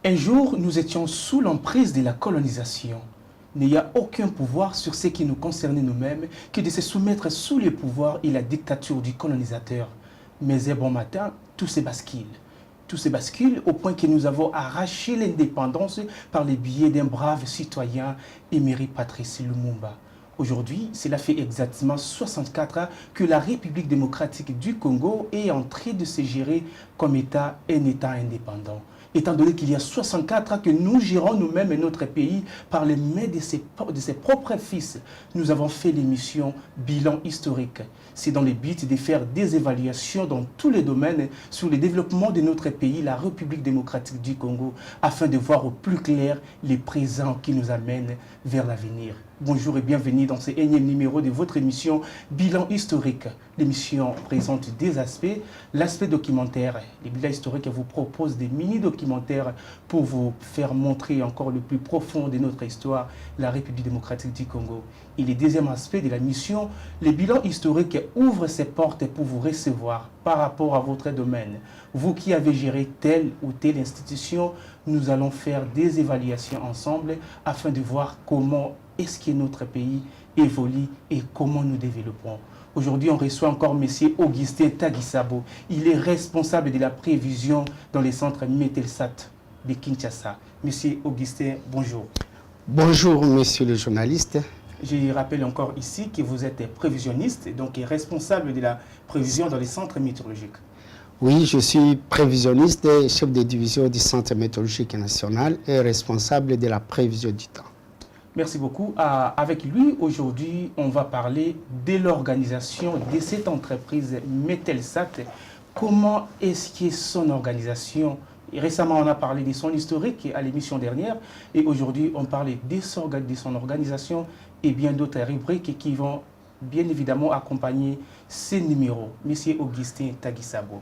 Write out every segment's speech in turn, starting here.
Un jour, nous étions sous l'emprise de la colonisation. Il n'y a aucun pouvoir sur ce qui nous concernait nous-mêmes que de se soumettre sous le pouvoir et la dictature du colonisateur. Mais un bon matin, tout se bascule. Tout se bascule au point que nous avons arraché l'indépendance par le biais d'un brave citoyen, Emery Patrice Lumumba. Aujourd'hui, cela fait exactement 64 ans que la République démocratique du Congo est en train de se gérer comme État, un État indépendant. Étant donné qu'il y a 64 ans que nous gérons nous-mêmes notre pays par les mains de ses propres fils, nous avons fait l'émission Bilan historique. C'est dans le but de faire des évaluations dans tous les domaines sur le développement de notre pays, la République démocratique du Congo, afin de voir au plus clair les présents qui nous amènent vers l'avenir. Bonjour et bienvenue dans ce énième numéro de votre émission Bilan historique. L'émission présente des aspects. L'aspect documentaire, le bilan historique vous propose des mini-documentaires pour vous faire montrer encore le plus profond de notre histoire, la République démocratique du Congo. Et le deuxième aspect de la mission, le bilan historique ouvre ses portes pour vous recevoir par rapport à votre domaine. Vous qui avez géré telle ou telle institution, nous allons faire des évaluations ensemble afin de voir comment est-ce que notre pays évolue et comment nous développons. Aujourd'hui, on reçoit encore M. Augustin Tagisabo. Il est responsable de la prévision dans les centres Metelsat de Kinshasa. M. Augustin, bonjour. Bonjour, monsieur le journaliste. Je rappelle encore ici que vous êtes prévisionniste, donc responsable de la prévision dans les centres météorologiques. Oui, je suis prévisionniste et chef de division du Centre météorologique national et responsable de la prévision du temps. Merci beaucoup. Avec lui, aujourd'hui, on va parler de l'organisation de cette entreprise Metelsat. Comment est-ce que son organisation, récemment on a parlé de son historique à l'émission dernière, et aujourd'hui on parle de son organisation et bien d'autres rubriques qui vont bien évidemment accompagner ces numéros. Monsieur Augustin Tagisabo.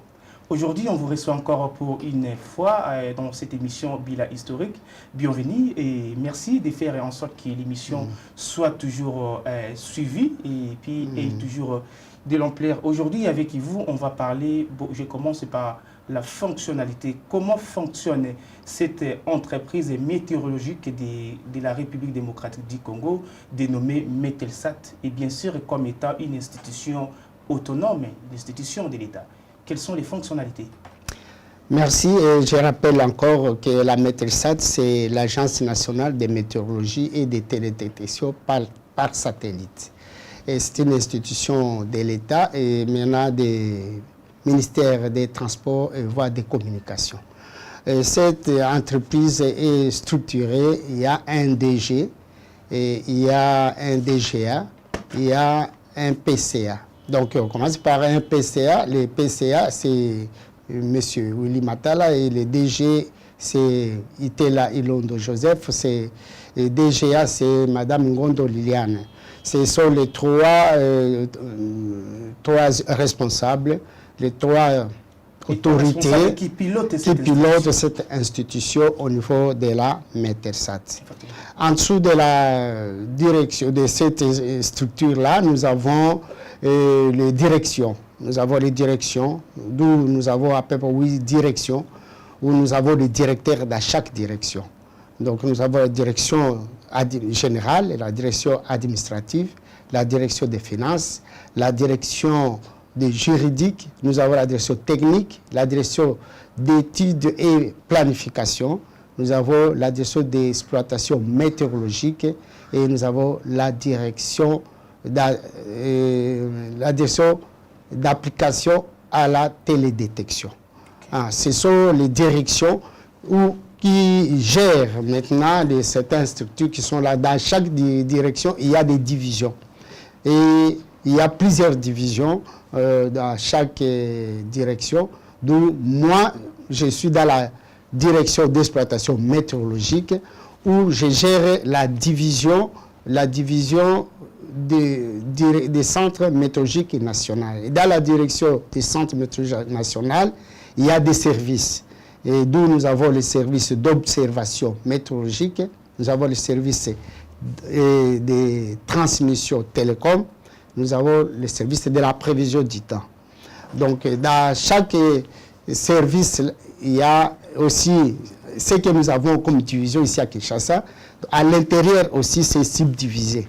Aujourd'hui, on vous reçoit encore pour une fois dans cette émission Bilan historique. Bienvenue et merci de faire en sorte que l'émission soit toujours suivie et puis toujours de l'ampleur. Aujourd'hui, avec vous, on va parler, je commence par la fonctionnalité. Comment fonctionne cette entreprise météorologique de la République démocratique du Congo, dénommée Metelsat, et bien sûr comme étant une institution autonome, une institution de l'État. Quelles sont les fonctionnalités? Merci. Et je rappelle encore que la Metelsat, c'est l'Agence nationale de météorologie et de télédétection par satellite. C'est une institution de l'État et maintenant des ministères des Transports et voies de communication. Cette entreprise est structurée, il y a un DG, et il y a un DGA, il y a un PCA. Donc, on commence par un PCA. Le PCA, c'est M. Willy Matala et le DG, c'est Itela Ilondo Joseph. Le DGA, c'est Mme Ngondo Liliane. Ce sont les trois responsables, les trois autorités qui pilotent cette institution au niveau de la Metelsat. En dessous de la direction de cette structure-là, nous avons les directions. Nous avons les directions, d'où nous avons à peu près 8 directions, où nous avons les directeurs dans chaque direction. Donc nous avons la direction générale, la direction administrative, la direction des finances, la direction des juridiques, nous avons la direction technique, la direction d'études et planification, nous avons la direction d'exploitation météorologique et nous avons la direction d'application à la télédétection. Ce sont les directions qui gèrent maintenant certaines structures qui sont là. Dans chaque direction, il y a des divisions. Et il y a plusieurs divisions dans chaque direction. Donc, moi, je suis dans la direction d'exploitation météorologique où je gère la division des centres météorologiques nationaux. Et dans la direction des centres météorologiques nationaux, il y a des services. Et d'où nous avons les services d'observation météorologique, nous avons les services de transmission télécom, nous avons les services de la prévision du temps. Donc, dans chaque service, il y a aussi ce que nous avons comme division ici à Kinshasa. À l'intérieur aussi, c'est subdivisé.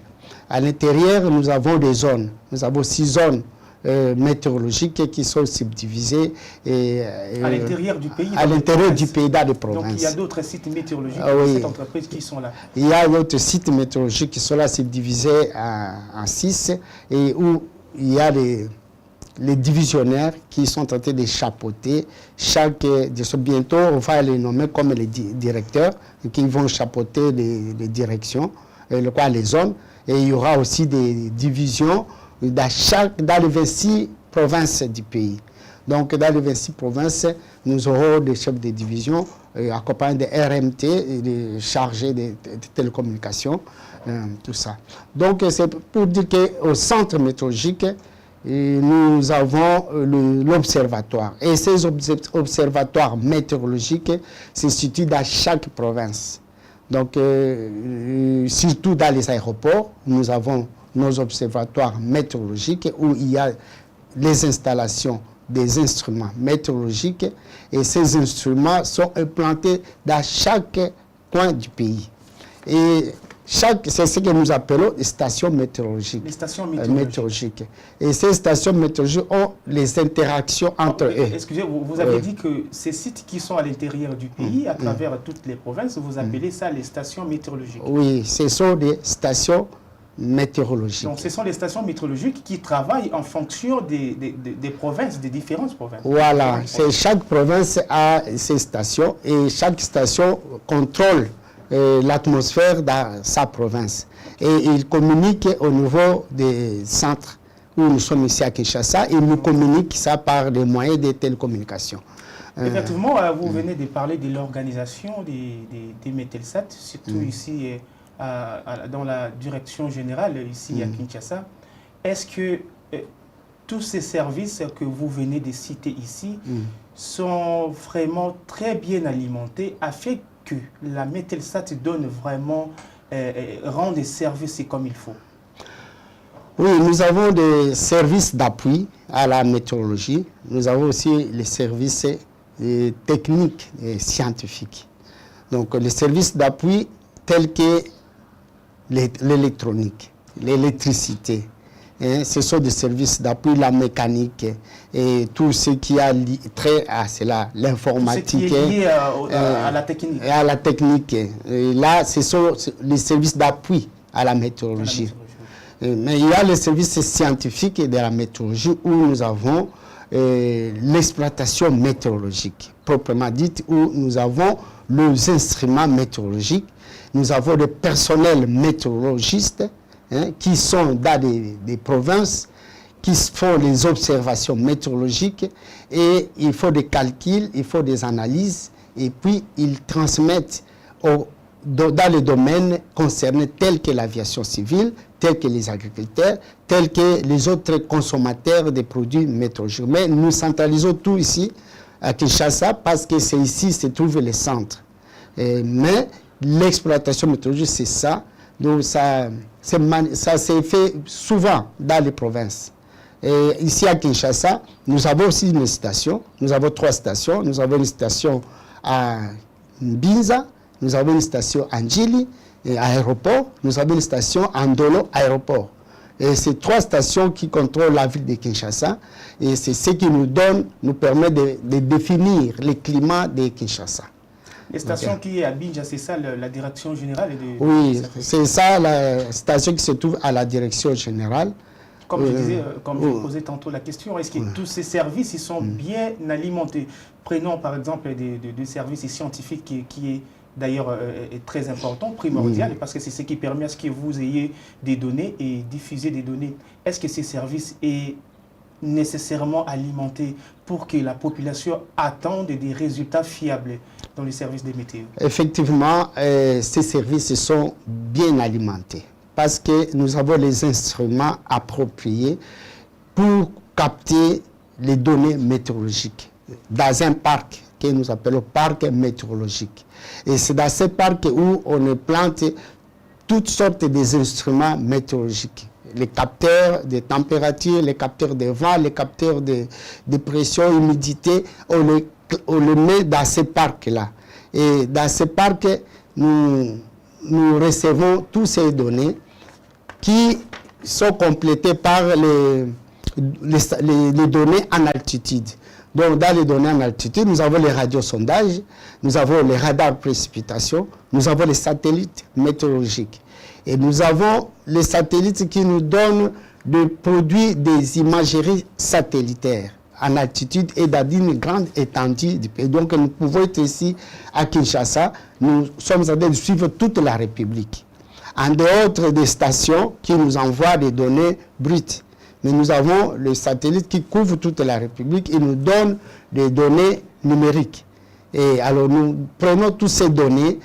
À l'intérieur, nous avons des zones. Nous avons 6 zones météorologiques qui sont subdivisées. À l'intérieur du pays? À l'intérieur du pays, dans les provinces. Donc il y a d'autres sites météorologiques de cette entreprise qui sont là? Il y a d'autres sites météorologiques qui sont là, subdivisés en 6, et où il y a les divisionnaires qui sont en train de chapeauter bientôt on va les nommer comme les directeurs qui vont chapeauter les directions, les zones, et il y aura aussi des divisions dans les 26 provinces du pays. Donc dans les 26 provinces, nous aurons des chefs de division accompagnés des RMT, des chargés de télécommunications, tout ça. Donc c'est pour dire qu'au centre météorologique, nous avons l'observatoire. Et ces observatoires météorologiques se situent dans chaque province. Donc, surtout dans les aéroports, nous avons nos observatoires météorologiques où il y a les installations des instruments météorologiques. Et ces instruments sont implantés dans chaque coin du pays. Et c'est ce que nous appelons les stations météorologiques. Les stations météorologiques. Et ces stations météorologiques ont les interactions entre eux. Excusez-moi, vous avez dit que ces sites qui sont à l'intérieur du pays, à travers toutes les provinces, vous appelez ça les stations météorologiques? Oui, ce sont des stations météorologiques. Donc ce sont les stations météorologiques qui travaillent en fonction des provinces, des différentes provinces. Voilà, chaque province a ses stations et chaque station contrôle l'atmosphère dans sa province. Et il communique au niveau des centres où nous sommes ici à Kinshasa, et nous communique ça par des moyens de télécommunications. Effectivement, vous venez de parler de l'organisation des Mételsat, surtout ici dans la direction générale ici à Kinshasa. Est-ce que tous ces services que vous venez de citer ici sont vraiment très bien alimentés afin que la Mételsat donne vraiment, rend des services comme il faut? Oui, nous avons des services d'appui à la météorologie. Nous avons aussi les services techniques et scientifiques. Donc les services d'appui tels que l'électronique, l'électricité, ce sont des services d'appui, la mécanique et tout ce qui a trait à cela, l'informatique. Tout ce qui est lié à la technique. À la technique. Et là, ce sont les services d'appui à la météorologie. Mais il y a les services scientifiques de la météorologie où nous avons l'exploitation météorologique, proprement dite, où nous avons les instruments météorologiques, nous avons des personnels météorologistes qui sont dans des provinces, qui font les observations météorologiques, et il faut des calculs, il faut des analyses, et puis ils transmettent dans les domaines concernés tels que l'aviation civile, tels que les agriculteurs, tels que les autres consommateurs des produits météorologiques. Mais nous centralisons tout ici à Kinshasa parce que c'est ici se trouve le centre. Mais l'exploitation météorologique, c'est ça. Donc ça s'est fait souvent dans les provinces. Et ici à Kinshasa, nous avons aussi une station. Nous avons 3 stations. Nous avons une station à Binza, nous avons une station à Njili, aéroport. Nous avons une station à Ndolo, aéroport. Et c'est 3 stations qui contrôlent la ville de Kinshasa. Et c'est ce qui nous permet de définir le climat de Kinshasa. Les stations qui est à Binja, c'est ça la direction générale Oui, c'est ça la station qui se trouve à la direction générale. Comme je disais, comme je posais tantôt la question, est-ce que tous ces services ils sont bien alimentés? Prenons par exemple des services scientifiques qui est d'ailleurs très important, primordial, parce que c'est ce qui permet à ce que vous ayez des données et diffuser des données. Est-ce que ces services est nécessairement alimentés pour que la population attende des résultats fiables dans les services des météos? Effectivement, ces services sont bien alimentés parce que nous avons les instruments appropriés pour capter les données météorologiques dans un parc que nous appelons parc météorologique. Et c'est dans ce parc où on plante toutes sortes d'instruments météorologiques. Les capteurs de température, les capteurs de vent, les capteurs de pression, humidité, on les on le met dans ces parcs-là. Et dans ces parcs, nous recevons toutes ces données qui sont complétées par les données en altitude. Donc, dans les données en altitude, nous avons les radiosondages, nous avons les radars précipitation, nous avons les satellites météorologiques. Et nous avons les satellites qui nous donnent de produire des imageries satellitaires en altitude et dans une grande étendue du pays. Donc, nous pouvons être ici à Kinshasa, nous sommes en train de suivre toute la République. En dehors des stations qui nous envoient des données brutes. Mais nous avons le satellite qui couvre toute la République et nous donne des données numériques. Et alors nous prenons toutes ces données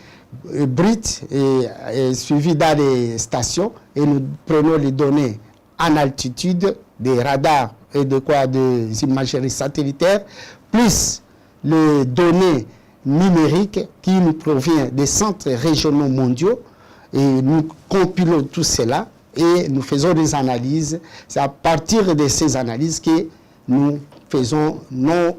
brutes et suivies dans les stations et nous prenons les données en altitude des radars et des imageries satellitaires, plus les données numériques qui nous proviennent des centres régionaux mondiaux et nous compilons tout cela. Et nous faisons des analyses. C'est à partir de ces analyses que nous faisons nos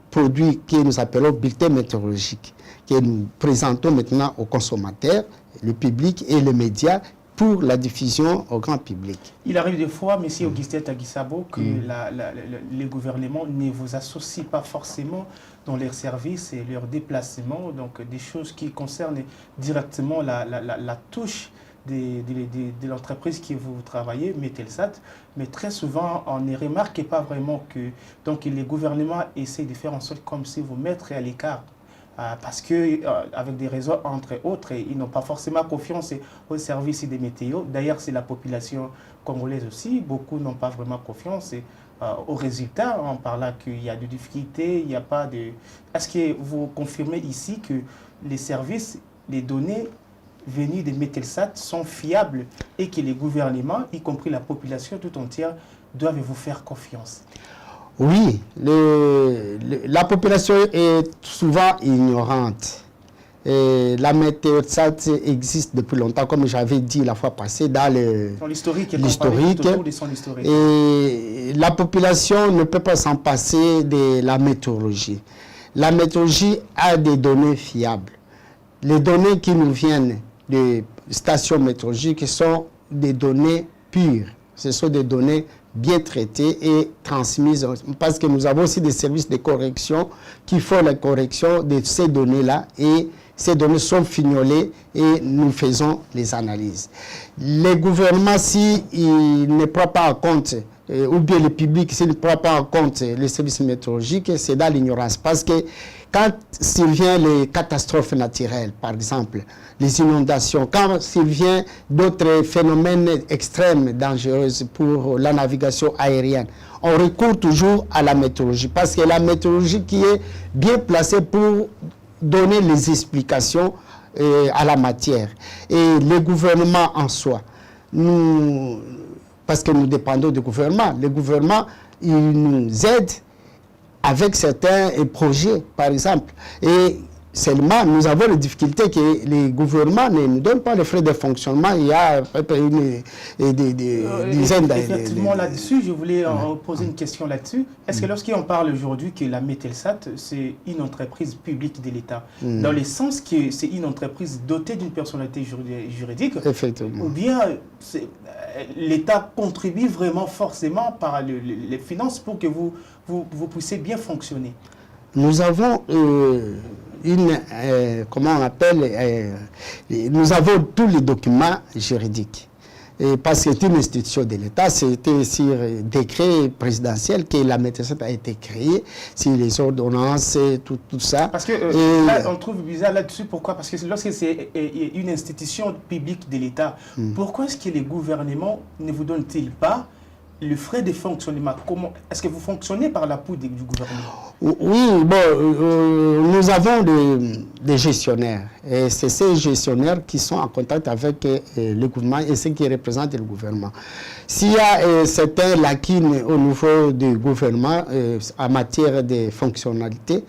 produits que nous appelons bulletins météorologiques, que nous présentons maintenant aux consommateurs, le public et les médias pour la diffusion au grand public. Il arrive des fois, M. Augustin Tagisabo, que les gouvernements ne vous associent pas forcément dans leurs services et leurs déplacements, donc des choses qui concernent directement la touche de l'entreprise qui vous travaillez, Metelsat, mais très souvent on ne remarque pas vraiment que donc les gouvernements essaient de faire en sorte comme si vous mettre à l'écart parce que avec des raisons entre autres, ils n'ont pas forcément confiance au service des météos. D'ailleurs, c'est la population congolaise aussi, beaucoup n'ont pas vraiment confiance aux résultats. On parle là qu'il y a des difficultés, il n'y a pas de... Est-ce que vous confirmez ici que les services, les données venus des Metelsat sont fiables et que les gouvernements, y compris la population tout entière, doivent vous faire confiance? Oui, la population est souvent ignorante. Et la Metelsat existe depuis longtemps, comme j'avais dit la fois passée, dans l'historique. Et la population ne peut pas s'en passer de la météorologie. La météorologie a des données fiables. Les données qui nous viennent des stations météorologiques sont des données pures. Ce sont des données bien traitées et transmises, parce que nous avons aussi des services de correction qui font la correction de ces données-là, et ces données sont fignolées et nous faisons les analyses. Les gouvernements, s'ils ne prennent pas en compte, ou bien le public, s'il ne prend pas en compte les services météorologiques, c'est dans l'ignorance. Parce que quand surviennent les catastrophes naturelles, par exemple, les inondations, quand surviennent d'autres phénomènes extrêmes, dangereux pour la navigation aérienne, on recourt toujours à la météorologie. Parce que la météorologie qui est bien placée pour donner les explications à la matière. Et le gouvernement en soi, parce que nous dépendons du gouvernement. Le gouvernement, il nous aide avec certains projets, par exemple. Et seulement, nous avons les difficultés que les gouvernements ne nous donnent pas les frais de fonctionnement. Il y a des dizaines d'années. Effectivement, là-dessus, je voulais poser une question là-dessus. Est-ce que lorsqu'on parle aujourd'hui que la Metelsat, c'est une entreprise publique de l'État, dans le sens que c'est une entreprise dotée d'une personnalité juridique, ou bien l'État contribue vraiment forcément par les finances pour que vous puissiez bien fonctionner? Nous avons comment on appelle, nous avons tous les documents juridiques. Et parce que c'est une institution de l'État, c'était sur décret présidentiel que la Metelsat a été créée, sur les ordonnances, tout ça. Parce que là, on trouve bizarre là-dessus. Pourquoi? Parce que lorsque c'est une institution publique de l'État, pourquoi est-ce que les gouvernements ne vous donnent-ils pas le frais de fonctionnement? Comment est-ce que vous fonctionnez par l'appui du gouvernement? Oui, bon, nous avons des gestionnaires. Et c'est ces gestionnaires qui sont en contact avec le gouvernement et ceux qui représentent le gouvernement. S'il y a certaines lacunes au niveau du gouvernement en matière de fonctionnalité,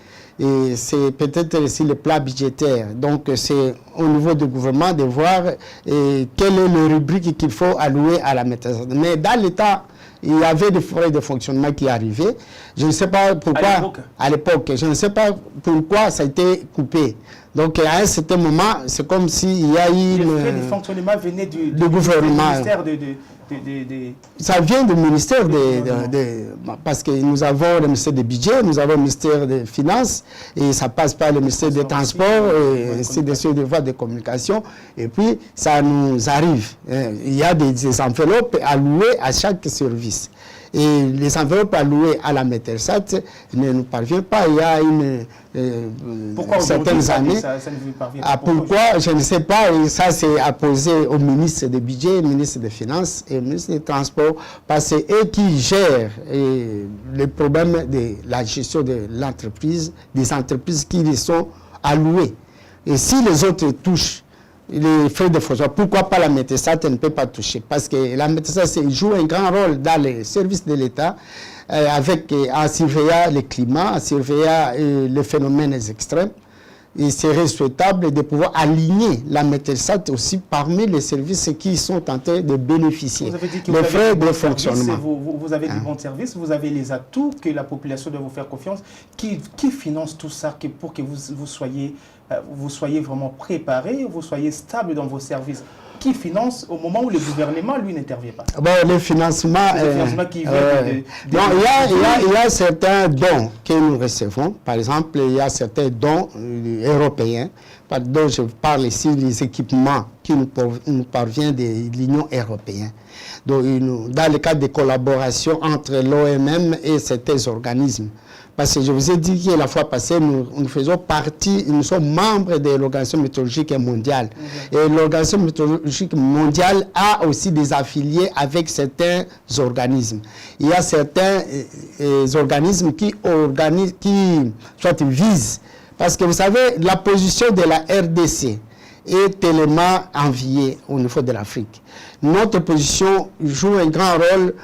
c'est peut-être aussi le plan budgétaire. Donc, c'est au niveau du gouvernement de voir quelle est le rubrique qu'il faut allouer à la Metelsat. Mais dans l'État il y avait des frais de fonctionnement qui arrivaient. Je ne sais pas pourquoi, à l'époque, je ne sais pas pourquoi ça a été coupé. Donc, à un certain moment, c'est comme s'il y a eu... Les frais de fonctionnement venaient du gouvernement. Ministère Ça vient du ministère parce que nous avons le ministère des budgets, nous avons le ministère des Finances, et ça passe par le ministère des Transports, et ainsi de suite, des voies de communication. Et puis, ça nous arrive. Il y a des enveloppes allouées à chaque service. Et les enveloppes allouées à la Mételsat ne nous parviennent pas. Il y a certaines années. Ça ne vous parvient pas. Pourquoi? Je ne sais pas. Et ça, c'est à poser au ministre des Budgets, au ministre des Finances et au ministre des Transports, parce que c'est eux qui gèrent les problèmes de la gestion de l'entreprise, des entreprises qui les sont allouées. Et si les autres touchent les frais de fonctionnement, pourquoi pas la Mételsat ne peut pas toucher? Parce que la Mételsat joue un grand rôle dans les services de l'État, en surveillant le climat, en surveillant les phénomènes extrêmes. Il serait souhaitable de pouvoir aligner la Mételsat aussi parmi les services qui sont en train de bénéficier des frais de fonctionnement. Vous avez des bons services, vous avez les atouts que la population doit vous faire confiance. Qui finance tout ça pour que vous soyez vraiment préparé, vous soyez stable dans vos services? Qui finance au moment où le gouvernement, lui, n'intervient pas? Bon, le financement... qui vient il y a certains dons que nous recevons. Par exemple, il y a certains dons européens, dont je parle ici des équipements qui nous parviennent de l'Union européenne. Donc, dans le cadre de collaboration entre l'OMM et certains organismes. Parce que je vous ai dit que la fois passée, nous faisons partie, nous sommes membres de l'Organisation météorologique mondiale. Et l'Organisation météorologique mondiale a aussi des affiliés avec certains organismes. Il y a certains organismes qui soit visent. Parce que vous savez, la position de la RDC est tellement enviée au niveau de l'Afrique. Notre position joue un grand rôle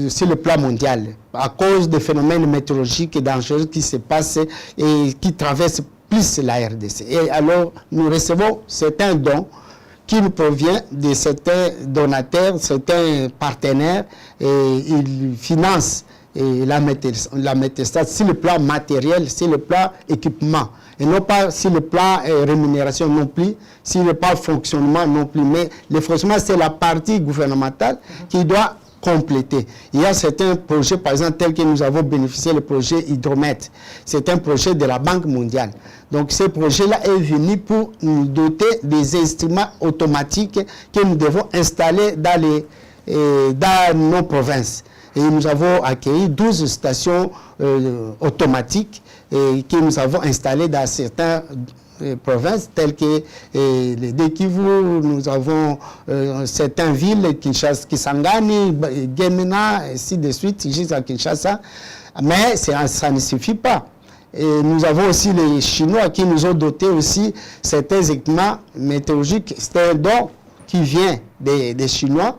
sur le plan mondial, à cause des phénomènes météorologiques dangereux qui se passent et qui traversent plus la RDC. Et alors, nous recevons certains dons qui nous proviennent de certains donateurs, certains partenaires, et ils financent la Mételsat sur le plan matériel, sur le plan équipement, et non pas sur le plan rémunération non plus, sur le plan fonctionnement non plus. Mais le fonctionnement, c'est la partie gouvernementale qui doit compléter. Il y a certains projets, par exemple, tels que nous avons bénéficié du projet Hydromètre. C'est un projet de la Banque mondiale. Donc, ce projet-là est venu pour nous doter des instruments automatiques que nous devons installer dans nos provinces. Et nous avons accueilli 12 stations automatiques que nous avons installées dans certains provinces telles que les Kivu, nous avons certaines villes, Kinshasa, Kisangani, Gemena, ainsi de suite, jusqu'à Kinshasa. Mais ça ne suffit pas. Et nous avons aussi les Chinois qui nous ont doté aussi certains équipements météorologiques. C'est un don qui vient des Chinois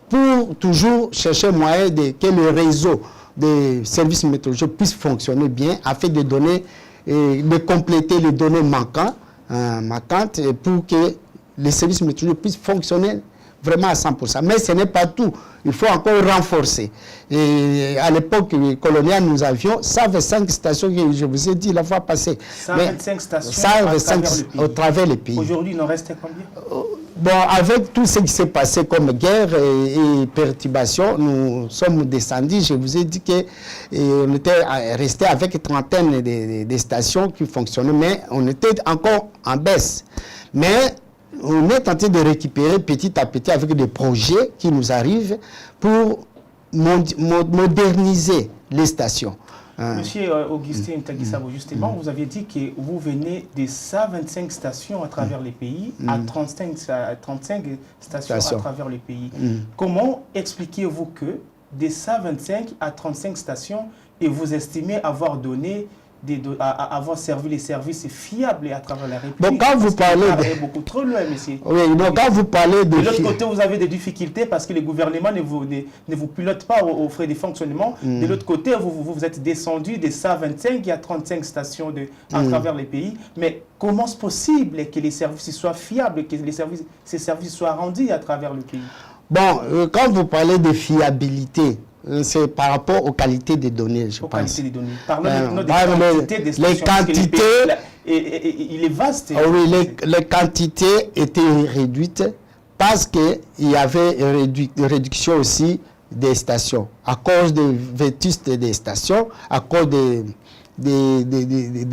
pour toujours chercher moyen que le réseau des services météorologiques puisse fonctionner bien afin de donner de compléter les données manquantes pour que les services météorologiques puissent fonctionner vraiment à 100%. Mais ce n'est pas tout. Il faut encore renforcer. Et à l'époque coloniale, nous avions 125 stations, que je vous ai dit la fois passée. 125 stations au travers le pays. Aujourd'hui, il en restait combien? Bon, avec tout ce qui s'est passé comme guerre et perturbation, nous sommes descendus. Je vous ai dit qu'on était resté avec une trentaine de stations qui fonctionnaient, mais on était encore en baisse. Mais on est tenté de récupérer petit à petit avec des projets qui nous arrivent pour moderniser les stations. Monsieur Augustin Tagisabo, justement, vous aviez dit que vous venez de 125 stations à travers les pays, à 35 stations à travers les pays. Comment expliquez-vous que de 125 à 35 stations, et vous estimez avoir donné avoir servi les services fiables à travers la République? Donc, quand vous parlez de... beaucoup trop loin, monsieur. Oui, donc quand vous parlez de... De l'autre côté, vous avez des difficultés parce que le gouvernement ne vous pilote pas aux frais de fonctionnement. De l'autre côté, vous êtes descendu de 125 à 35 stations à travers les pays. Mais comment est-ce possible que les services soient fiables, que ces services soient rendus à travers le pays? Bon, quand vous parlez de fiabilité, c'est par rapport aux qualités des données, je pense. Qualités des données. Parlons maintenant des quantités des stations. Les quantités... il est vaste. Oui, les quantités étaient réduites parce qu'il y avait une réduction aussi des stations. À cause de vétusté des stations, à cause de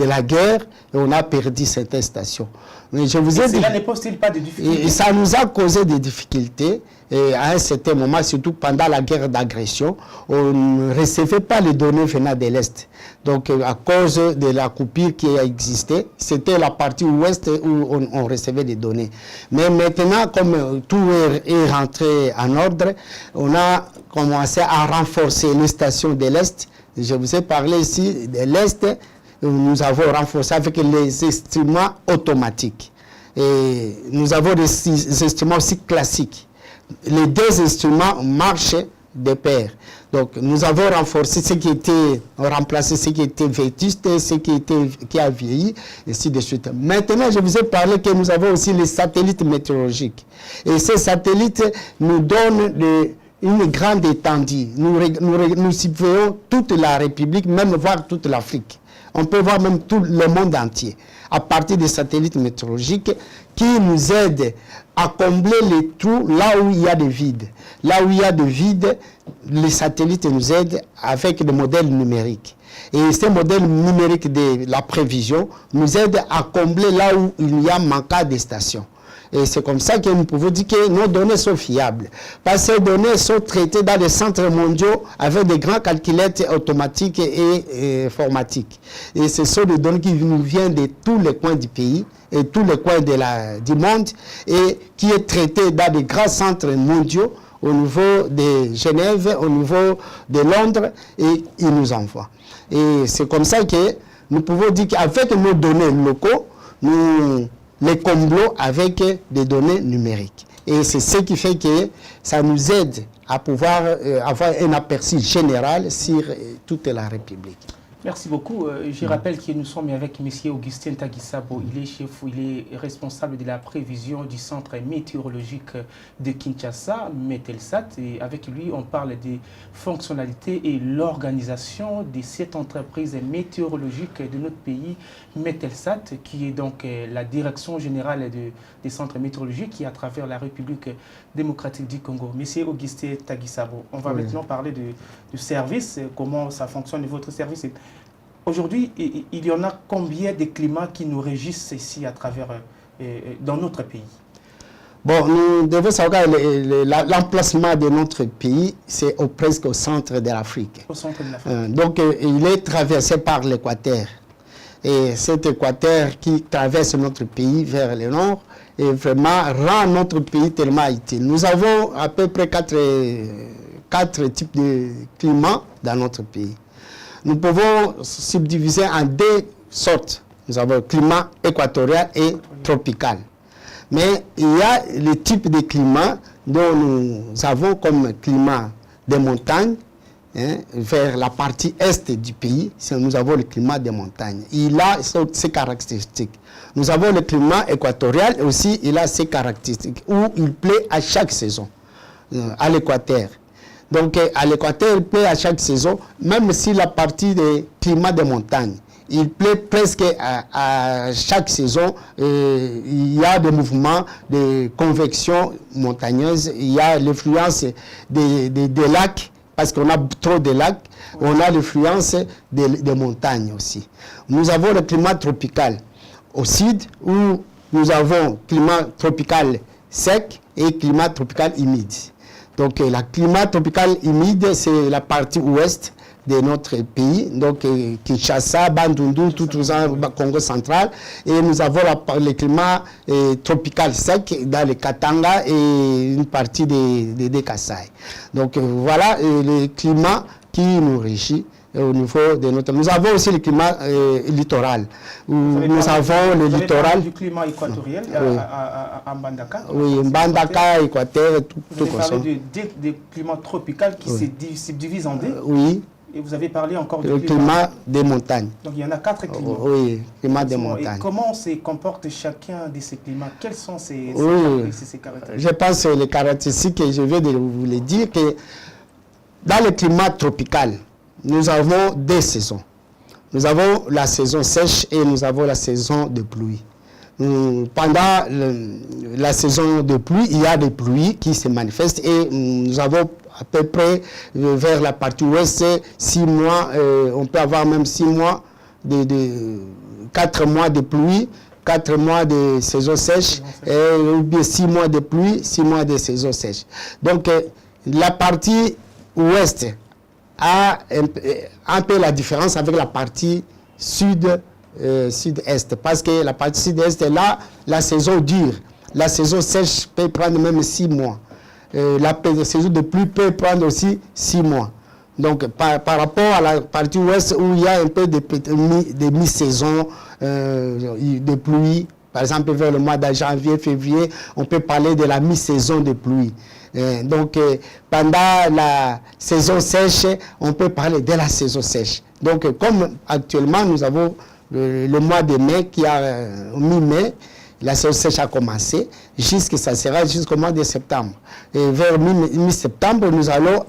la guerre, on a perdu certaines stations. Mais je vous ai dit, cela ne pose-t-il pas de difficultés? Et ça nous a causé des difficultés. Et à un certain moment, surtout pendant la guerre d'agression, on ne recevait pas les données venant de l'Est. Donc, à cause de la coupure qui a existé, c'était la partie ouest où on recevait des données. Mais maintenant, comme tout est rentré en ordre, on a commencé à renforcer les stations de l'Est. Je vous ai parlé ici de l'Est. Nous avons renforcé avec les instruments automatiques. Et nous avons des instruments aussi classiques. Les deux instruments marchent de pair. Donc, nous avons renforcé ce qui était, remplacé ce qui était vétuste, ce qui a vieilli, et ainsi de suite. Maintenant, je vous ai parlé que nous avons aussi les satellites météorologiques. Et ces satellites nous donnent une grande étendue. Nous surveillons toute la République, même voire toute l'Afrique. On peut voir même tout le monde entier à partir des satellites météorologiques qui nous aident à combler les trous là où il y a des vides. Là où il y a des vides, les satellites nous aident avec des modèles numériques. Et ces modèles numériques de la prévision nous aident à combler là où il y a manquant de stations. Et c'est comme ça que nous pouvons dire que nos données sont fiables. Parce que ces données sont traitées dans des centres mondiaux avec des grands calculettes automatiques et informatiques. Et ce sont des données qui nous viennent de tous les coins du pays et tous les coins du monde et qui est traitée dans des grands centres mondiaux au niveau de Genève, au niveau de Londres, et ils nous envoient. Et c'est comme ça que nous pouvons dire qu'avec nos données locaux, nous les comblons avec des données numériques. Et c'est ce qui fait que ça nous aide à pouvoir avoir un aperçu général sur toute la République. Merci beaucoup. Je rappelle que nous sommes avec M. Augustin Tagisabo. Il est chef, il est responsable de la prévision du centre météorologique de Kinshasa, Metelsat. Et avec lui, on parle des fonctionnalités et l'organisation de cette entreprise météorologique de notre pays, Metelsat, qui est donc la direction générale des centres météorologiques qui est à travers la République démocratique du Congo. M. Augustin Tagisabo, on va maintenant parler du service, comment ça fonctionne votre service. Aujourd'hui, il y en a combien de climats qui nous régissent ici à travers, dans notre pays? Bon, nous devons savoir que l'emplacement de notre pays, c'est presque au centre de l'Afrique. Au centre de l'Afrique. Donc, il est traversé par l'équateur. Et cet équateur qui traverse notre pays vers le nord, et vraiment rend notre pays tellement utile. Nous avons à peu près quatre types de climats dans notre pays. Nous pouvons subdiviser en deux sortes. Nous avons le climat équatorial et tropical. Mais il y a le type de climat dont nous avons comme climat des montagnes, vers la partie est du pays, nous avons le climat des montagnes. Il a ses caractéristiques. Nous avons le climat équatorial et aussi il a ses caractéristiques où il pleut à chaque saison, à l'équateur. Donc à l'équateur, il pleut à chaque saison, même si la partie des climats des montagnes, il pleut presque à chaque saison. Il y a des mouvements de convection montagneuse, il y a l'influence des lacs, parce qu'on a trop de lacs, on a l'influence des montagnes aussi. Nous avons le climat tropical au sud, où nous avons climat tropical sec et climat tropical humide. Donc, le climat tropical humide, c'est la partie ouest de notre pays, donc Kinshasa, Bandundu, tout ça, Congo central. Et nous avons le climat tropical sec dans le Katanga et une partie des Kasaï. Donc, voilà le climat qui nous régit au niveau de notre... Nous avons aussi le climat littoral. Nous avons le littoral... du climat équatorial à Mbandaka. Oui, Mbandaka, Équateur, tout comme ça. Vous avez parlé du climat tropical qui se divise en deux. Oui. Et vous avez parlé encore du climat des montagnes. Donc il y en a 4 climats. Oui, climat des montagnes. Et comment se comporte chacun de ces climats? Quelles sont ces caractéristiques? Je pense que les caractéristiques que je vais de vous les dire, que dans le climat tropical, nous avons deux saisons. Nous avons la saison sèche et nous avons la saison de pluie. Pendant la saison de pluie, il y a des pluies qui se manifestent et nous avons à peu près vers la partie ouest 6 mois, on peut avoir même 6 mois, 4 mois de pluie, 4 mois de saison sèche, ou bien 6 mois de pluie, 6 mois de saison sèche. Donc la partie ouest a un peu la différence avec la partie sud-est, parce que la partie sud-est est là, la saison dure. La saison sèche peut prendre même 6 mois. La saison de pluie peut prendre aussi 6 mois. Donc, par rapport à la partie ouest où il y a un peu de mi-saison de pluie, par exemple vers le mois de janvier, février, on peut parler de la mi-saison de pluie. Donc, pendant la saison sèche, on peut parler de la saison sèche. Donc, comme actuellement, nous avons le mois de mai qui a mi-mai, la saison sèche a commencé, ça sera jusqu'au mois de septembre. Et vers mi-septembre, nous allons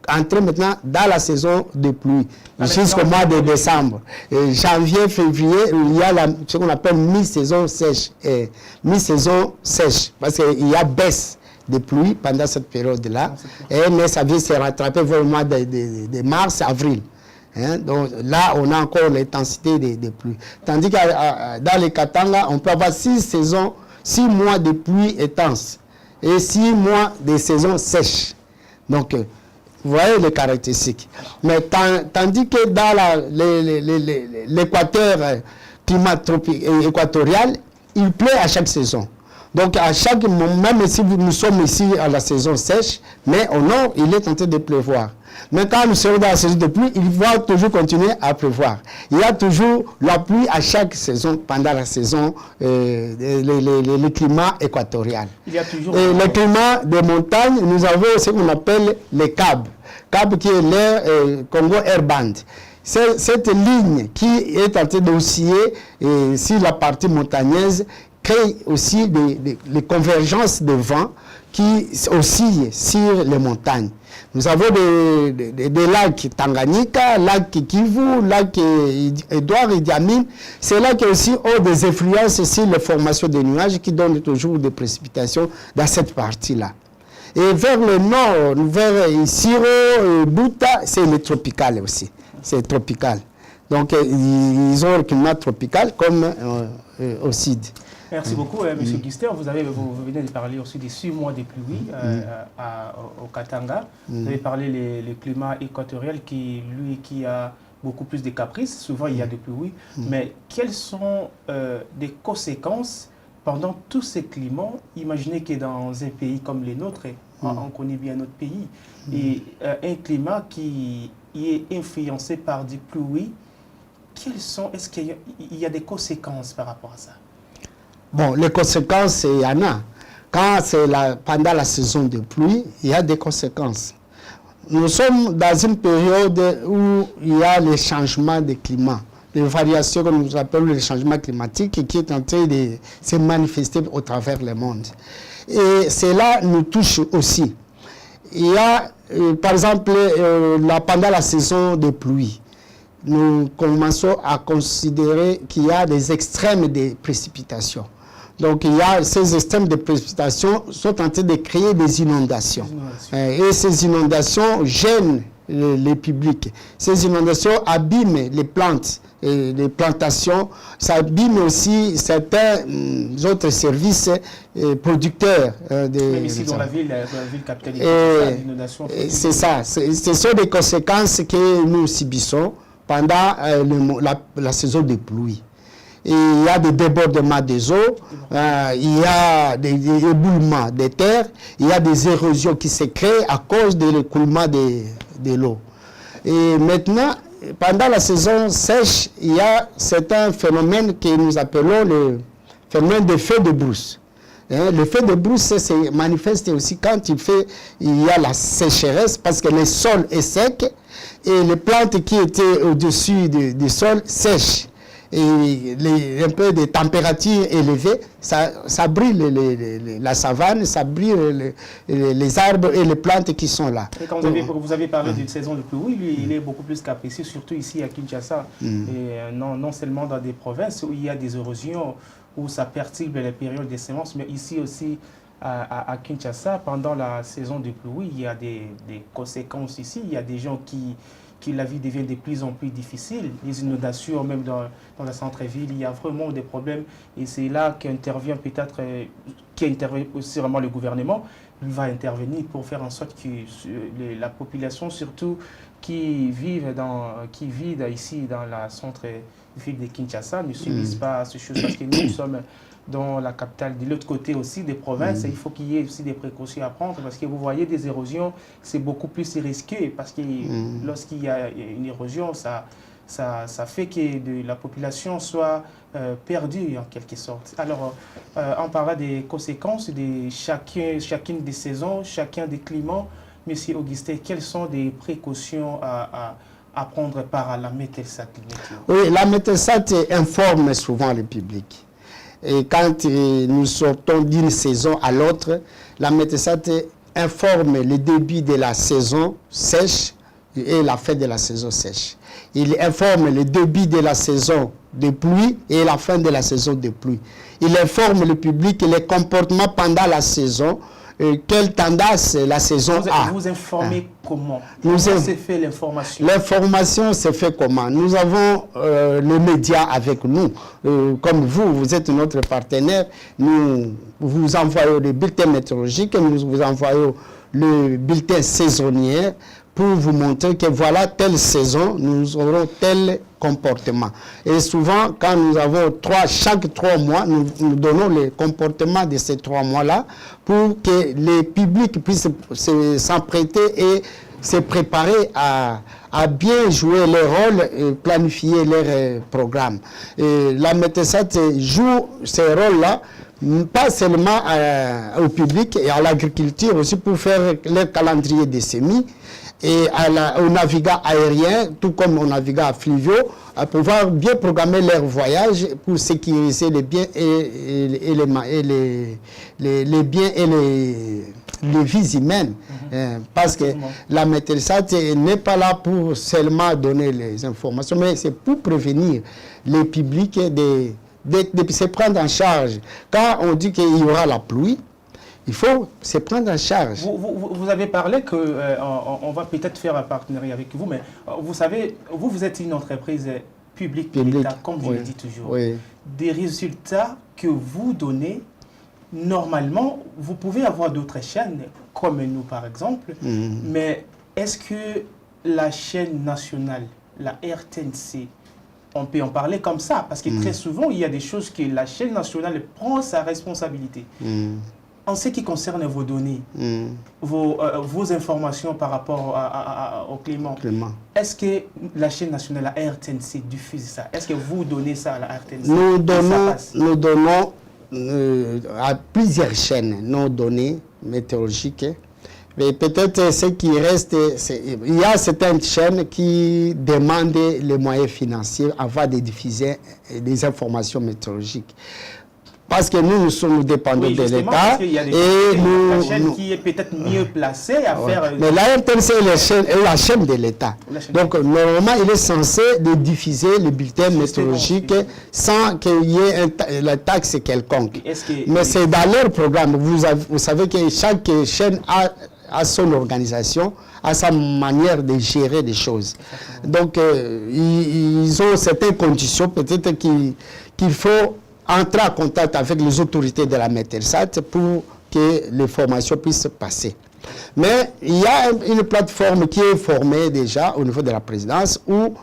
entrer maintenant dans la saison de pluie, jusqu'au mois de décembre. Et janvier, février, il y a ce qu'on appelle mi-saison sèche. Mi-saison sèche, parce qu'il y a baisse de pluie pendant cette période-là, mais ça vient se rattraper vers le mois de mars, avril. Donc là, on a encore l'intensité des pluies. Tandis que dans les Katanga, on peut avoir 6 saisons, 6 mois de pluie intense et 6 mois de saison sèche. Donc, vous voyez les caractéristiques. Mais tandis que dans l'équateur, climat équatorial, il pleut à chaque saison. Donc, à chaque moment, même si nous sommes ici à la saison sèche, mais au nord, il est tenté de pleuvoir. Mais quand nous serons dans la saison de pluie, il va toujours continuer à pleuvoir. Il y a toujours la pluie à chaque saison pendant la saison, le climat équatorial. Il y a toujours le climat des montagnes, nous avons ce qu'on appelle les CAB. CAB qui est l'air Congo Air Band. Cette ligne qui est en train d'osciller sur la partie montagneuse crée aussi les convergences de vent qui oscillent sur les montagnes. Nous avons des lacs Tanganyika, lac Kivu, lac Edouard et Diamine. C'est là qu'il y a aussi des influences sur les formations de nuages qui donnent toujours des précipitations dans cette partie-là. Et vers le nord, vers Siro, Bouta, c'est le tropical aussi. C'est tropical. Donc, ils ont un climat tropical comme au sud. Merci beaucoup, M. Guister. Vous venez de parler aussi des 6 mois de pluie au Katanga. Vous avez parlé le climat équatorial qui a beaucoup plus de caprices. Souvent, il y a des pluies. Mais quelles sont les conséquences pendant tous ces climats? Imaginez que dans un pays comme le nôtre, on connaît bien notre pays, et un climat qui est influencé par des pluies, est-ce qu'il y a des conséquences par rapport à ça? Bon, les conséquences, il y en a. Quand c'est pendant la saison de pluie, il y a des conséquences. Nous sommes dans une période où il y a les changements de climat, les variations que nous appelons les changements climatiques qui est en train de se manifester au travers le monde. Et cela nous touche aussi. Il y a, par exemple, pendant la saison de pluie, nous commençons à considérer qu'il y a des extrêmes de précipitations. Donc, il y a ces extrêmes de précipitations sont en train de créer des inondations. Et ces inondations gênent les publics. Ces inondations abîment les plantes, les plantations. Ça abîme aussi certains autres services producteurs. Même ici dans la ville capitale, l'inondation. C'est ça. Ce sont des conséquences que nous subissons pendant la saison des pluies. Et il y a des débordements des eaux, il y a des éboulements des terres, il y a des érosions qui se créent à cause de l'écoulement de l'eau. Et maintenant, pendant la saison sèche, il y a certains phénomènes que nous appelons le phénomène de feu de brousse. Le feu de brousse se manifeste aussi quand il y a la sécheresse parce que le sol est sec et les plantes qui étaient au-dessus du sol sèchent. et un peu de température élevée, ça brûle la savane, ça brûle les arbres et les plantes qui sont là. Et quand vous avez parlé d'une saison de pluie, lui, il est beaucoup plus qu'apprécié, surtout ici à Kinshasa. Et non seulement dans des provinces où il y a des érosions, où ça perturbe les périodes des semences, mais ici aussi à Kinshasa, pendant la saison de pluie, il y a des conséquences ici. Il y a des gens qui la vie devient de plus en plus difficile. Les inondations, même dans le centre-ville, il y a vraiment des problèmes. Et c'est là qu'intervient peut-être, aussi vraiment le gouvernement. Il va intervenir pour faire en sorte que la population, surtout qui vit ici dans la centre-ville de Kinshasa, ne subissent pas ces choses. Parce que nous sommes dans la capitale, de l'autre côté aussi des provinces, il faut qu'il y ait aussi des précautions à prendre parce que vous voyez des érosions, c'est beaucoup plus risqué parce que lorsqu'il y a une érosion, ça fait que la population soit perdue en quelque sorte. Alors, on parlera des conséquences de chacune des saisons, chacun des climats. Monsieur Augustin, quelles sont des précautions à prendre par la Mételsat? Oui, la Mételsat informe souvent le public. Et quand nous sortons d'une saison à l'autre, la Mételsat informe le début de la saison sèche et la fin de la saison sèche. Il informe le début de la saison de pluie et la fin de la saison de pluie. Il informe le public les comportements pendant la saison, quelle tendance la saison a. Vous informez comment? Comment se fait l'information? L'information se fait comment? Nous avons les médias avec nous. Comme vous êtes notre partenaire. Nous vous envoyons les bulletins météorologiques, nous vous envoyons le bulletin saisonnier pour vous montrer que voilà, telle saison, nous aurons tel comportement. Et souvent, quand nous avons chaque 3 mois, nous donnons le comportement de ces 3 mois-là pour que les publics puissent s'emprêter et se préparer à bien jouer leur rôle et planifier leur programme. Et la Mételsat joue ces rôles-là, pas seulement au public et à l'agriculture aussi pour faire leur calendrier des semis, et aux navigants aériens, tout comme aux navigants fluviaux, à pouvoir bien programmer leur voyage pour sécuriser les biens et les biens et les vies humaines. Parce que la Mételsat n'est pas là pour seulement donner les informations, mais c'est pour prévenir les publics de se prendre en charge. Quand on dit qu'il y aura la pluie, il faut se prendre en charge. Vous avez parlé qu'on va peut-être faire un partenariat avec vous, mais vous savez, vous êtes une entreprise publique d'État, comme je le dis toujours. Oui. Des résultats que vous donnez, normalement, vous pouvez avoir d'autres chaînes, comme nous par exemple, mais est-ce que la chaîne nationale, la RTNC, on peut en parler comme ça? Parce que très souvent, il y a des choses que la chaîne nationale prend sa responsabilité. En ce qui concerne vos données, vos informations par rapport au climat, est-ce que la chaîne nationale, la RTNC, diffuse ça? Est-ce que vous donnez ça à la RTNC? Nous donnons à plusieurs chaînes nos données météorologiques. Mais peut-être ce qui reste, il y a certaines chaînes qui demandent les moyens financiers avant de diffuser des informations météorologiques. Parce que nous dépendons de l'État. Et la chaîne qui est peut-être mieux placée à faire... Mais la RTNC est la chaîne de l'État. Donc, normalement, il est censé de diffuser le bulletin météorologique sans qu'il y ait la taxe quelconque. Mais c'est dans leur programme. Vous savez que chaque chaîne a son organisation, a sa manière de gérer les choses. Donc, ils ont certaines conditions, peut-être qu'il faut entrer en contact avec les autorités de la Mételsat pour que les formations puissent passer. Mais il y a une plateforme qui est formée déjà au niveau de la présidence où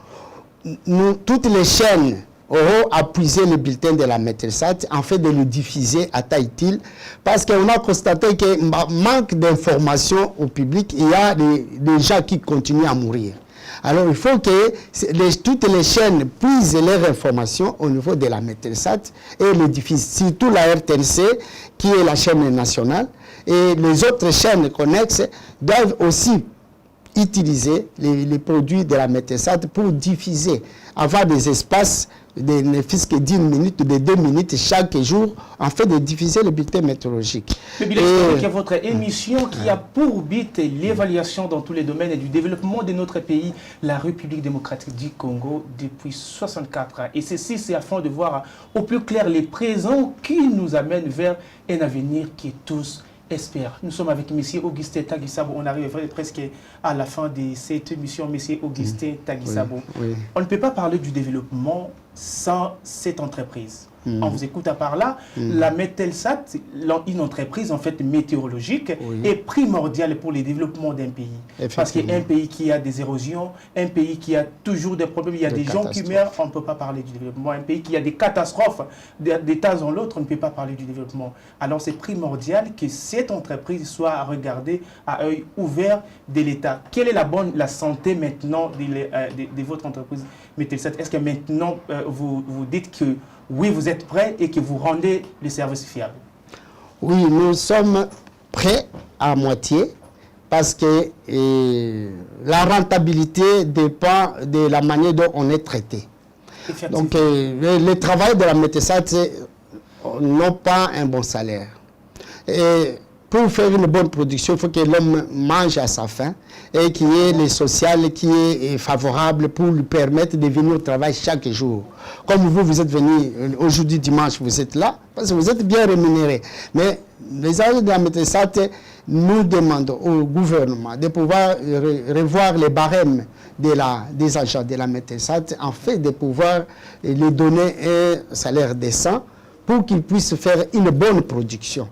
toutes les chaînes auront appuyé le bulletin de la Mételsat en fait de le diffuser à taille utile parce qu'on a constaté qu'il manque d'informations au public. Il y a des gens qui continuent à mourir. Alors, il faut que toutes les chaînes puisent leurs informations au niveau de la Mételsat et les diffusent. Surtout la RTNC, qui est la chaîne nationale, et les autres chaînes connexes doivent aussi utiliser les produits de la Mételsat pour diffuser, avoir des espaces ne fût-ce que 10 minutes ou de 2 minutes chaque jour, en fait de diffuser le bulletin météorologique. Le bulletin météorologique est votre émission qui a pour but l'évaluation dans tous les domaines du développement de notre pays, la République démocratique du Congo, depuis 64 ans. Et ceci, c'est afin de voir au plus clair les présents qui nous amènent vers un avenir qui est tous espère. Nous sommes avec M. Augustin Tagisabo. On arrive presque à la fin de cette émission, M. Augustin Tagisabo. Oui. On ne peut pas parler du développement sans cette entreprise. On vous écoute à part là. La Metelsat, une entreprise en fait météorologique, est primordiale pour le développement d'un pays. Parce qu'un pays qui a des érosions, un pays qui a toujours des problèmes, il y a des gens qui meurent, on ne peut pas parler du développement. Un pays qui a des catastrophes d'état en l'autre, on ne peut pas parler du développement. Alors c'est primordial que cette entreprise soit regardée à œil ouvert de l'État. Quelle est la santé maintenant de votre entreprise Metelsat? Est-ce que maintenant vous dites que oui, vous êtes prêts et que vous rendez le service fiable? Oui, nous sommes prêts à moitié parce que la rentabilité dépend de la manière dont on est traité. Donc, le travail de la Metelsat, n'ont pas un bon salaire. Et pour faire une bonne production, il faut que l'homme mange à sa faim et qu'il y ait le social qui est favorable pour lui permettre de venir au travail chaque jour. Comme vous êtes venu aujourd'hui dimanche, vous êtes là, parce que vous êtes bien rémunéré. Mais les agents de la Metelsat nous demandent au gouvernement de pouvoir revoir les barèmes des agents de la Metelsat, en fait de pouvoir les donner un salaire décent pour qu'ils puissent faire une bonne production.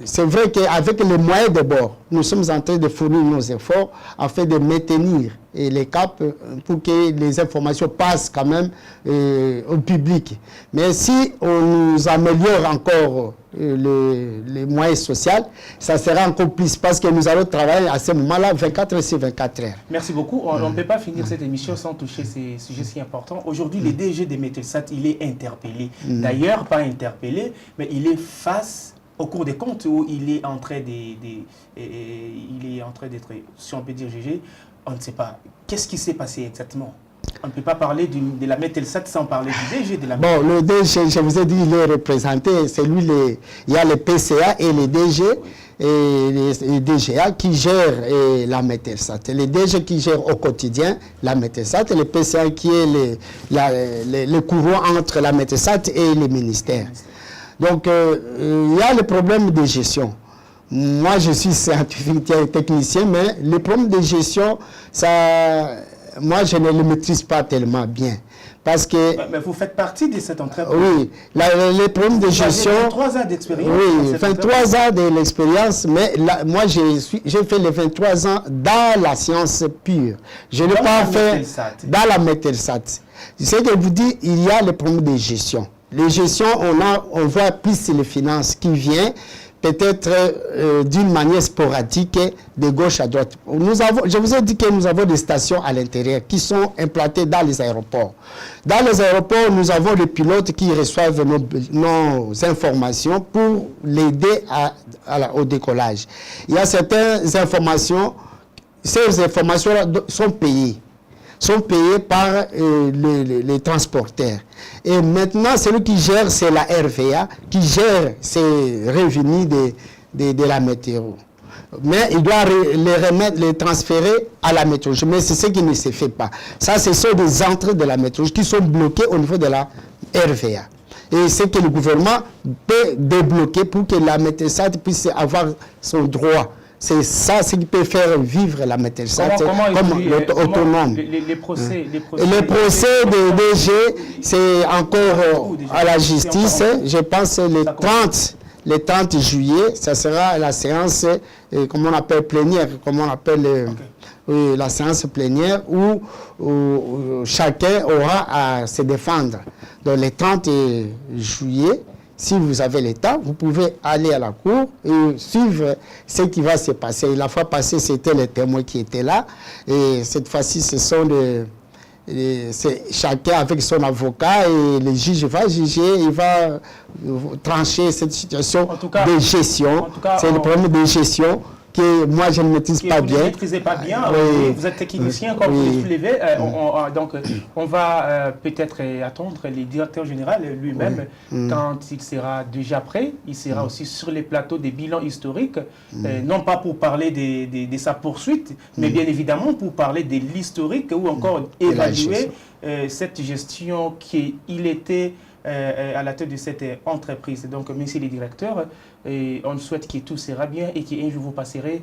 C'est vrai qu'avec les moyens de bord, nous sommes en train de fournir nos efforts afin de maintenir les caps pour que les informations passent quand même au public. Mais si on nous améliore encore les moyens sociaux, ça sera encore plus parce que nous allons travailler à ce moment-là 24 heures sur 24 heures. Merci beaucoup. On ne peut pas finir cette émission sans toucher ces sujets si importants. Aujourd'hui, le DG de Metelsat, il est interpellé. D'ailleurs, pas interpellé, mais il est face au cours des comptes où il est en train d'être, si on peut dire, jugé. On ne sait pas. Qu'est-ce qui s'est passé exactement? On ne peut pas parler de la Metelsat sans parler du DG de la Metelsat. Bon, le DG, je vous ai dit, il est représenté. C'est lui, il y a le PCA et les DG. Et les DGA qui gèrent la Metelsat. Les DG qui gèrent au quotidien la Metelsat et le PCA qui est le courant entre la Metelsat et les ministères. Donc, il y a le problème de gestion. Moi, je suis scientifique et technicien, mais le problème de gestion, moi, je ne le maîtrise pas tellement bien. Parce que... Mais vous faites partie de cette entreprise. Oui, les problèmes de gestion... Vous avez 23 ans d'expérience. Oui, 23 ans de l'expérience, mais moi, j'ai fait les 23 ans dans la science pure. Je n'ai pas fait dans la Metelsat. Ce que je vous dis, il y a le problème de gestion. Les gestions, on voit plus les finances qui viennent, peut-être d'une manière sporadique, de gauche à droite. Je vous ai dit que nous avons des stations à l'intérieur qui sont implantées dans les aéroports. Dans les aéroports, nous avons des pilotes qui reçoivent nos informations pour l'aider au décollage. Il y a certaines informations, ces informations sont payées par les transporteurs. Et maintenant, celui qui gère, c'est la RVA, qui gère ces revenus de la météo. Mais il doit les transférer à la météorologie. Mais c'est ce qui ne se fait pas. Ça, ce sont des entrées de la météorologie qui sont bloquées au niveau de la RVA. Et c'est que le gouvernement peut débloquer pour que la Metelsat puisse avoir son droit. C'est ça ce qui peut faire vivre la Metelsat comme autonome. Les procès de DG, c'est encore à la justice. Je pense le 30 juillet, ça sera la séance, comment on appelle plénière, la séance plénière où chacun aura à se défendre. Donc le 30 juillet, si vous avez le temps, vous pouvez aller à la cour et suivre ce qui va se passer. La fois passée, c'était les témoins qui étaient là. Et cette fois-ci, ce sont chacun avec son avocat et le juge va juger, il va trancher cette situation de gestion. C'est le problème de gestion que moi je ne maîtrise pas bien. Vous ne maîtrisez pas bien, oui. Vous êtes technicien, comme vous le soulevez. Donc, on va peut-être attendre le directeur général lui-même, quand il sera déjà prêt. Il sera aussi sur les plateaux des bilans historiques, non pas pour parler de sa poursuite, mais bien évidemment pour parler de l'historique ou encore évaluer cette gestion qu'il était à la tête de cette entreprise. Donc, monsieur le directeur, on souhaite que tout sera bien et qu'un jour vous passerez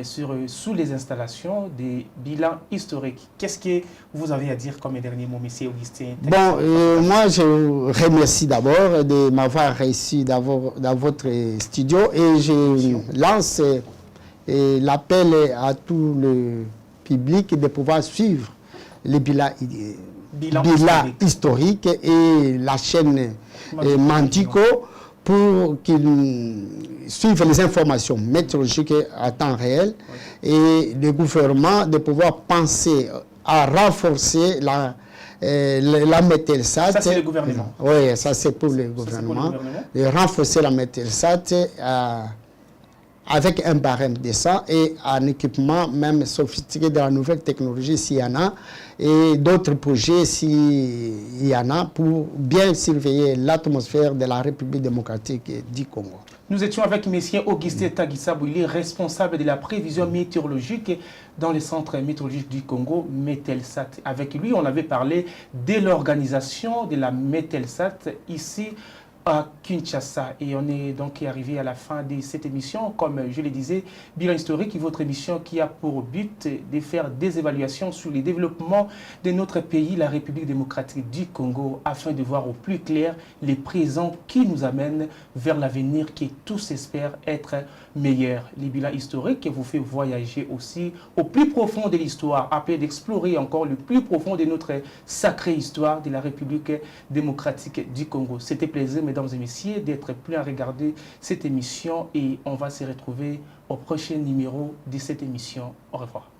sous les installations des bilans historiques. Qu'est-ce que vous avez à dire comme dernier mot, monsieur Augustin? Bon, moi je vous remercie d'abord de m'avoir reçu dans votre studio et je lance l'appel à tout le public de pouvoir suivre les bilans historique et la chaîne Mandico pour qu'ils suivent les informations météorologiques à temps réel et le gouvernement de pouvoir penser à renforcer la Mételsat. Ça, c'est le gouvernement. Oui, ça c'est pour le gouvernement. De renforcer la Mételsat avec un barème décent et un équipement même sophistiqué de la nouvelle technologie s'il y en a, et d'autres projets s'il y en a, pour bien surveiller l'atmosphère de la République démocratique du Congo. Nous étions avec M. Augustin Tagisabou, il est responsable de la prévision météorologique dans le centre météorologique du Congo, Mételsat. Avec lui, on avait parlé de l'organisation de la Mételsat ici à Kinshasa. Et on est donc arrivé à la fin de cette émission. Comme je le disais, Bilan historique, votre émission qui a pour but de faire des évaluations sur les développements de notre pays, la République démocratique du Congo, afin de voir au plus clair les présents qui nous amènent vers l'avenir qui tous espèrent être meilleur. Les bilans historiques vous fait voyager aussi au plus profond de l'histoire, après d'explorer encore le plus profond de notre sacrée histoire de la République démocratique du Congo. C'était plaisir, mesdames et messieurs, d'être plus à regarder cette émission et on va se retrouver au prochain numéro de cette émission. Au revoir.